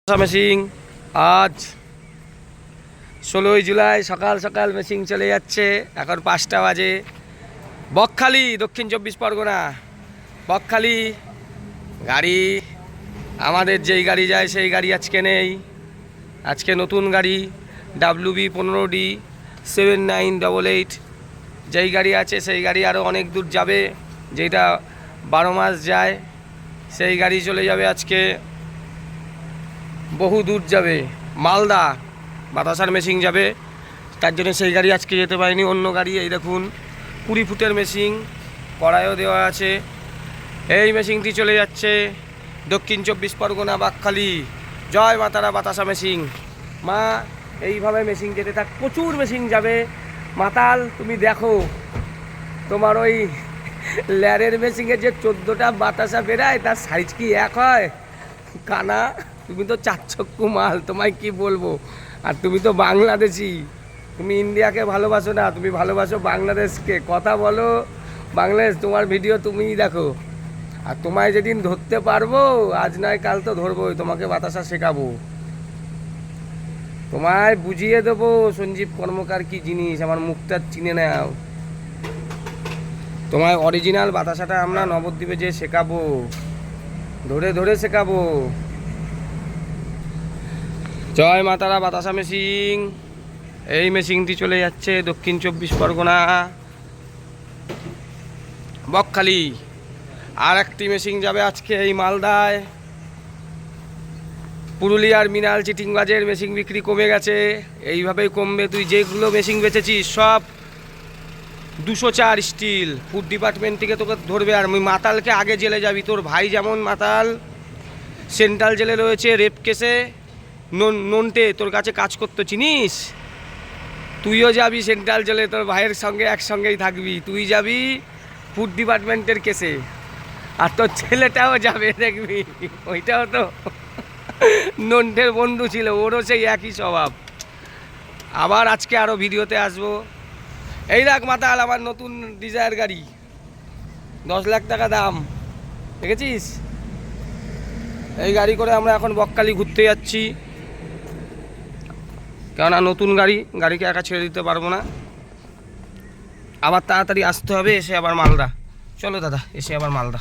Machine আজ 16ই জুলাই সকাল সকাল মেশিন চলে যাচ্ছে। এখন 5টা বাজে। বকখালি, দক্ষিণ 24 পরগনা বকখালি। গাড়ি আমাদের যেই গাড়ি যায় সেই গাড়ি আজকে নেই। আজকে নতুন গাড়ি WB 15D 7988 যেই গাড়ি আছে সেই গাড়ি আরও অনেক দূর যাবে। যেটা 12 মাস যায় সেই গাড়ি চলে যাবে আজকে, বহু দূর যাবে। মালদা বাতাসার মেশিন যাবে, তার জন্য সেই গাড়ি আজকে যেতে পারেনি। অন্য গাড়ি এই দেখুন 20 ফুটের মেশিন, কড়াইও দেওয়া আছে। এই মেশিনটি চলে যাচ্ছে দক্ষিণ 24 পরগনা বাকখালি। জয় মাতারা বাতাসা মেশিন। মা এইভাবে মেশিন যেতে থাক, প্রচুর মেশিন যাবে। মাতাল তুমি দেখো, তোমার ওই ল্যারের মেশিনের যে 14টা বাতাসা বেরায় তার সাইজ কি এক হয়? কানা, তুমি তো চারচক্কু মাল, তোমায় কি বলবো। আর তুমি তো বাংলাদেশি, তুমি ইন্ডিয়াকে ভালোবাসো না, তুমি ভালোবাসো বাংলাদেশকে। কথা বলো বাংলাদেশ, তোমার ভিডিও তুমিই দেখো। আর তোমায় যেদিন ধরতে পারবো, আজ নয় কাল তো ধরবোই, তোমাকে বাতাসা শেখাবো, তোমায় বুঝিয়ে দেবো সঞ্জীব কর্মকার কি জিনিস। আমার মুখটা চিনে নাও, তোমায় অরিজিনাল বাতাসাটা আমরা নবদ্বীপে যে শেখাবো, ধরে ধরে শেখাবো। জয় মাতারা বাতাসা মেশিন। এই মেশিনটি চলে যাচ্ছে দক্ষিণ 24 পরগনা বকখালি। আর একটি মেশিন যাবে আজকে এই মালদায়। পুরুলিয়ার মিনাল চিটিংবাজের মেশিন বিক্রি কমে গেছে, এইভাবেই কমবে। তুই যেগুলো মেশিন বেচেছিস সব 204 স্টিল। ফুড ডিপার্টমেন্ট থেকে তোকে ধরবে। আর আমি মাতালকে আগে জেলে যাবি। তোর ভাই যেমন মাতাল সেন্ট্রাল জেলে রয়েছে রেপ কেসে, নন্টে তোর কাছে কাজ করতে, চিনিস? তুইও যাবি সেন্ট্রাল জেলে, তোর ভাইয়ের সঙ্গে একসঙ্গেই থাকবি। তুই যাবি ফুড ডিপার্টমেন্টের কেসে, আর তোর ছেলেটাও যাবে, দেখবি। ওইটাও তো নন্টের বন্ধু ছিল, ওরও সেই একই স্বভাব। আবার আজকে আরও ভিডিওতে আসবো। এই দেখ মাতাল, আমার নতুন ডিজায়ার গাড়ি, 10 লাখ টাকা দাম, দেখেছিস? এই গাড়ি করে আমরা এখন বকখালি ঘুরতে যাচ্ছি, কেননা নতুন গাড়ি, গাড়িকে একা ছেড়ে দিতে পারবো না। আবার তাড়াতাড়ি আসতে হবে, এসে আবার মালদা। চলো দাদা, এসে আবার মালদা।